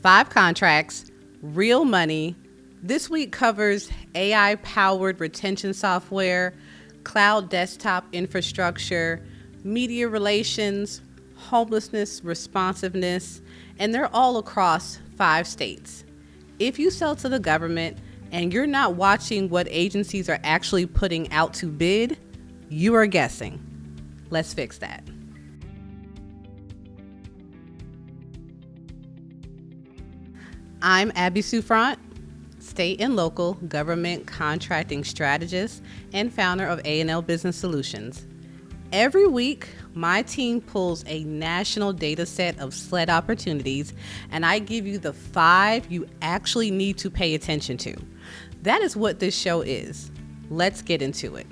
5 contracts, real money. This week covers AI-powered retention software, cloud desktop infrastructure, media relations, homelessness responsiveness, and they're all across 5 states. If you sell to the government and you're not watching what agencies are actually putting out to bid, you are guessing. Let's fix that. I'm Abby Souffrant, State and Local Government Contracting Strategist and founder of A&L Business Solutions. Every week, my team pulls a national data set of SLED opportunities, and I give you the 5 you actually need to pay attention to. That is what this show is. Let's get into it.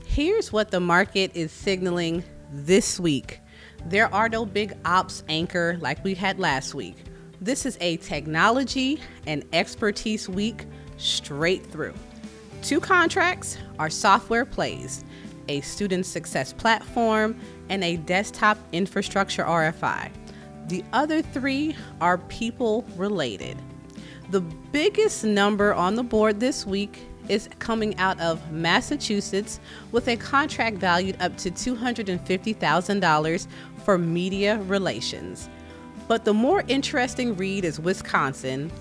Here's what the market is signaling this week. There are no big ops anchor like we had last week. This is a technology and expertise week straight through. 2 contracts are software plays, a student success platform, and a desktop infrastructure RFI. The other 3 are people related. The biggest number on the board this week is coming out of Massachusetts with a contract valued up to $250,000 for media relations. But the more interesting read is Wisconsin.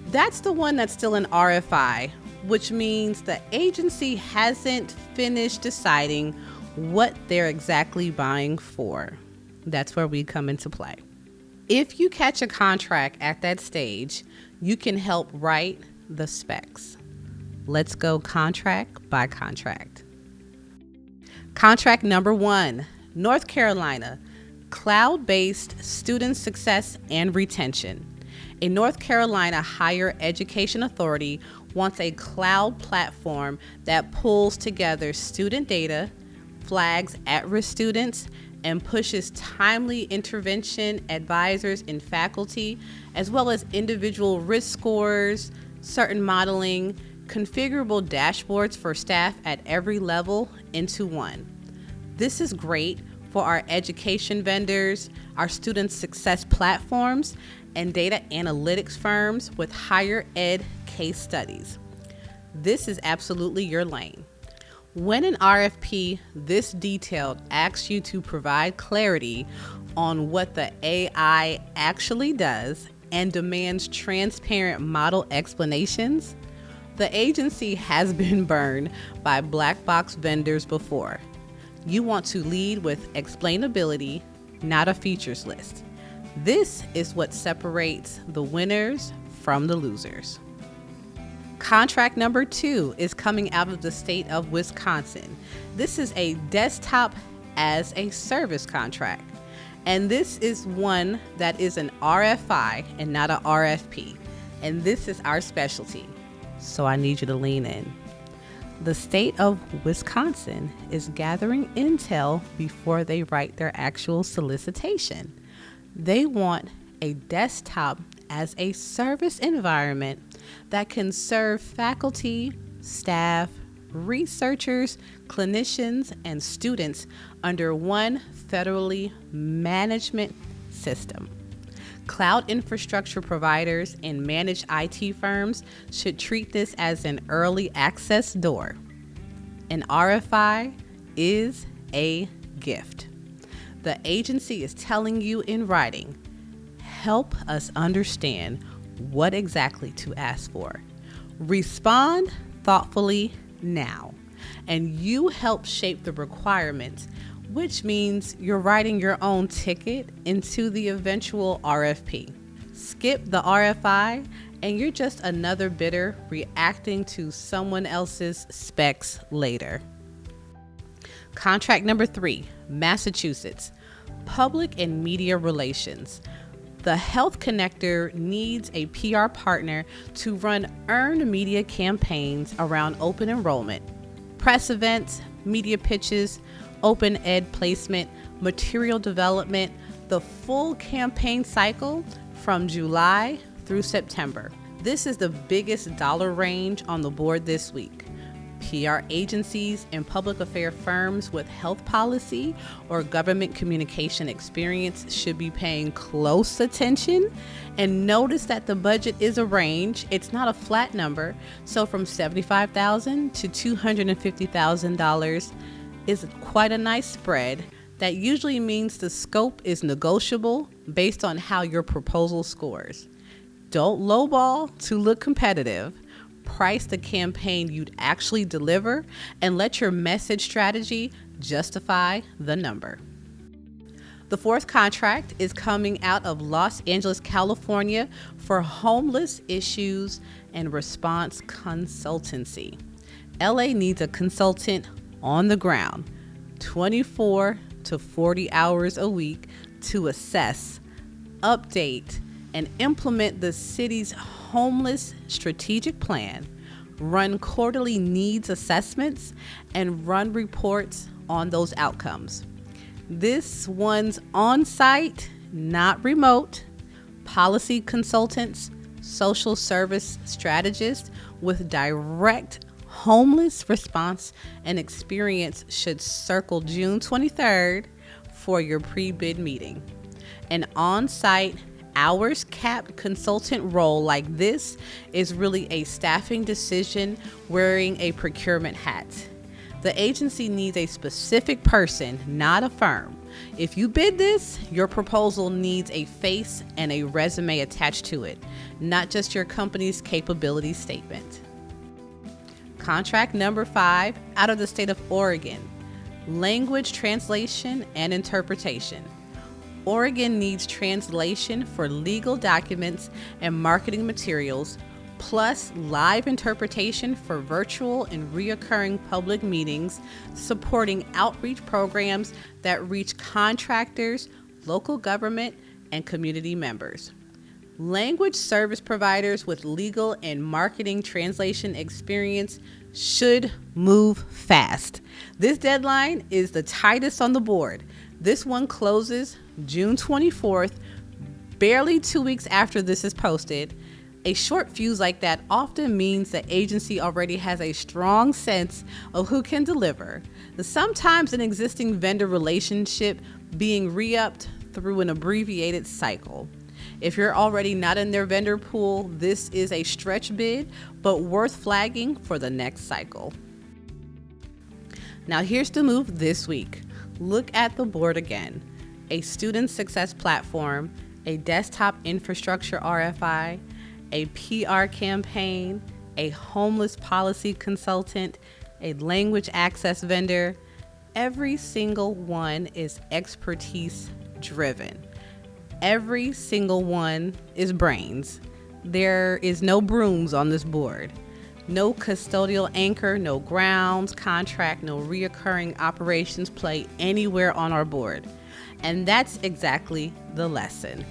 That's the one that's still an RFI, which means the agency hasn't finished deciding what they're exactly buying for. That's where we come into play. If you catch a contract at that stage, you can help write the specs. Let's go contract by contract. Contract number 1, North Carolina, cloud-based student success and retention. A North Carolina higher education authority wants a cloud platform that pulls together student data, flags at-risk students, and pushes timely intervention advisors in faculty, as well as individual risk scores, certain modeling, configurable dashboards for staff at every level into one. This is great for our education vendors, our student success platforms, and data analytics firms with higher ed case studies. This is absolutely your lane. When an RFP this detailed asks you to provide clarity on what the AI actually does and demands transparent model explanations, the agency has been burned by black box vendors before. You want to lead with explainability, not a features list. This is what separates the winners from the losers. Contract number 2 is coming out of the state of Wisconsin. This is a desktop as a service contract. And this is one that is an RFI and not an RFP. And this is our specialty. So I need you to lean in. The state of Wisconsin is gathering intel before they write their actual solicitation. They want a desktop as a service environment that can serve faculty, staff, researchers, clinicians, and students under one federally management system. Cloud infrastructure providers and managed IT firms should treat this as an early access door. An RFI is a gift. The agency is telling you in writing, help us understand what exactly to ask for. Respond thoughtfully now, and you help shape the requirements, which means you're writing your own ticket into the eventual RFP. Skip the RFI, and you're just another bidder reacting to someone else's specs later. Contract number 3, Massachusetts, public and media relations. The Health Connector needs a PR partner to run earned media campaigns around open enrollment, press events, media pitches, open ed placement, material development, the full campaign cycle from July through September. This is the biggest dollar range on the board this week. PR agencies and public affair firms with health policy or government communication experience should be paying close attention and notice that the budget is a range. It's not a flat number. So from $75,000 to $250,000 is quite a nice spread. That usually means the scope is negotiable based on how your proposal scores. Don't lowball to look competitive. Price the campaign you'd actually deliver and let your message strategy justify the number. The fourth contract is coming out of Los Angeles, California for homeless issues and response consultancy. LA needs a consultant on the ground, 24 to 40 hours a week to assess, update, and implement the city's homeless strategic plan, run quarterly needs assessments, and run reports on those outcomes. This one's on-site, not remote. Policy consultants, social service strategists with direct homeless response and experience should circle June 23rd for your pre-bid meeting. An on-site hours capped consultant role like this is really a staffing decision wearing a procurement hat. The agency needs a specific person, not a firm. If you bid this, your proposal needs a face and a resume attached to it, not just your company's capability statement. Contract number 5 out of the state of Oregon, language translation and interpretation. Oregon needs translation for legal documents and marketing materials, plus live interpretation for virtual and reoccurring public meetings, supporting outreach programs that reach contractors, local government, and community members. Language service providers with legal and marketing translation experience should move fast. This deadline is the tightest on the board. This one closes June 24th, barely 2 weeks after this is posted. A short fuse like that often means the agency already has a strong sense of who can deliver. Sometimes an existing vendor relationship being re-upped through an abbreviated cycle. If you're already not in their vendor pool, this is a stretch bid, but worth flagging for the next cycle. Now here's the move this week. Look at the board again. A student success platform, a desktop infrastructure RFI, a PR campaign, a homeless policy consultant, a language access vendor. Every single one is expertise driven. Every single one is brains. There is no brooms on this board. No custodial anchor, no grounds, contract, no reoccurring operations play anywhere on our board. And that's exactly the lesson.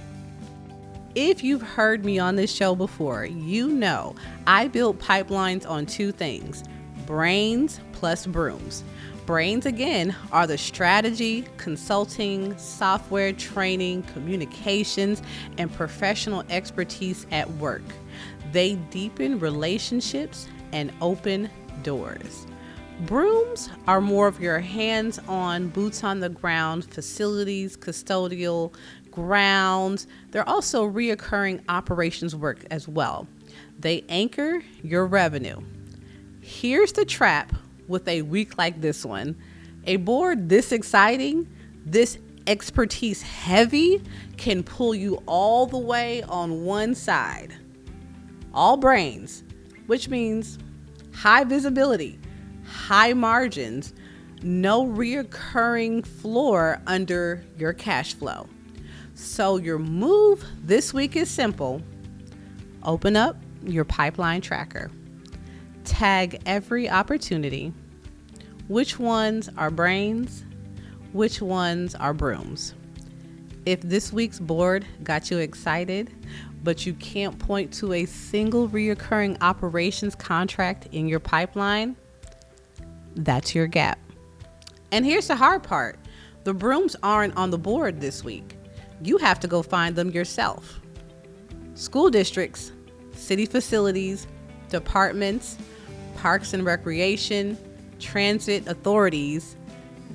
If you've heard me on this show before, you know I build pipelines on two things, brains plus brooms. Brains, again, are the strategy, consulting, software training, communications, and professional expertise at work. They deepen relationships and open doors. Brooms are more of your hands-on, boots-on-the-ground facilities, custodial, grounds. They're also reoccurring operations work as well. They anchor your revenue. Here's the trap with a week like this one. A board this exciting, this expertise heavy, can pull you all the way on one side. All brains, which means high visibility, high margins, no reoccurring floor under your cash flow. So your move this week is simple. Open up your pipeline tracker. Tag every opportunity. Which ones are brains? Which ones are brooms? If this week's board got you excited, but you can't point to a single reoccurring operations contract in your pipeline, that's your gap. And here's the hard part. The brooms aren't on the board this week. You have to go find them yourself. School districts, city facilities, departments, Parks and recreation, transit authorities,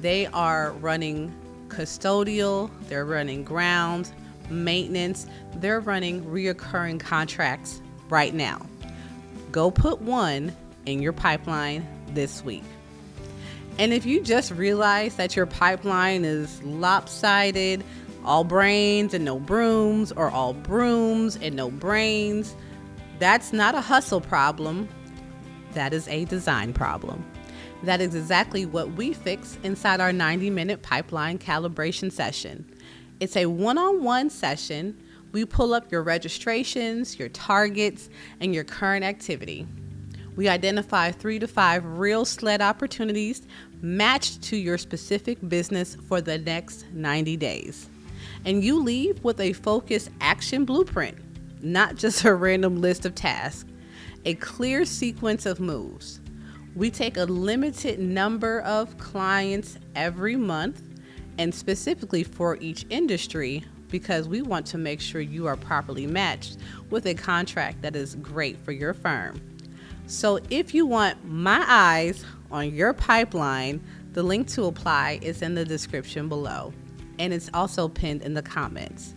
they are running custodial, they're running ground, maintenance, they're running reoccurring contracts right now. Go put one in your pipeline this week. And if you just realize that your pipeline is lopsided, all brains and no brooms, or all brooms and no brains, that's not a hustle problem. That is a design problem. That is exactly what we fix inside our 90-minute pipeline calibration session. It's a one-on-one session. We pull up your registrations, your targets, and your current activity. We identify 3 to 5 real SLED opportunities matched to your specific business for the next 90 days. And you leave with a focused action blueprint, not just a random list of tasks, a clear sequence of moves. We take a limited number of clients every month, and specifically for each industry, because we want to make sure you are properly matched with a contract that is great for your firm. So if you want my eyes on your pipeline, the link to apply is in the description below, and it's also pinned in the comments.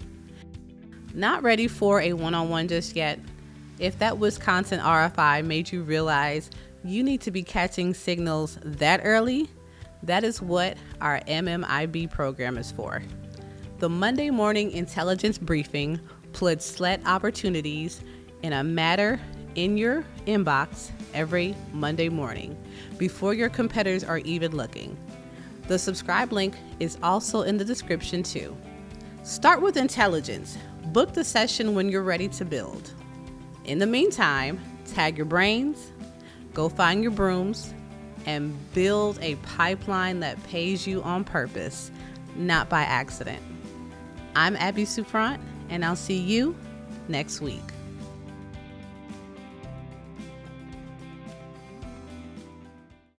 Not ready for a one-on-one just yet? If that Wisconsin RFI made you realize you need to be catching signals that early, that is what our MMIB program is for. The Monday morning intelligence briefing puts SLED opportunities in a matter in your inbox every Monday morning before your competitors are even looking. The subscribe link is also in the description too. Start with intelligence. Book the session when you're ready to build. In the meantime, tag your brains, go find your brooms, and build a pipeline that pays you on purpose, not by accident. I'm Abby Souffrant, and I'll see you next week.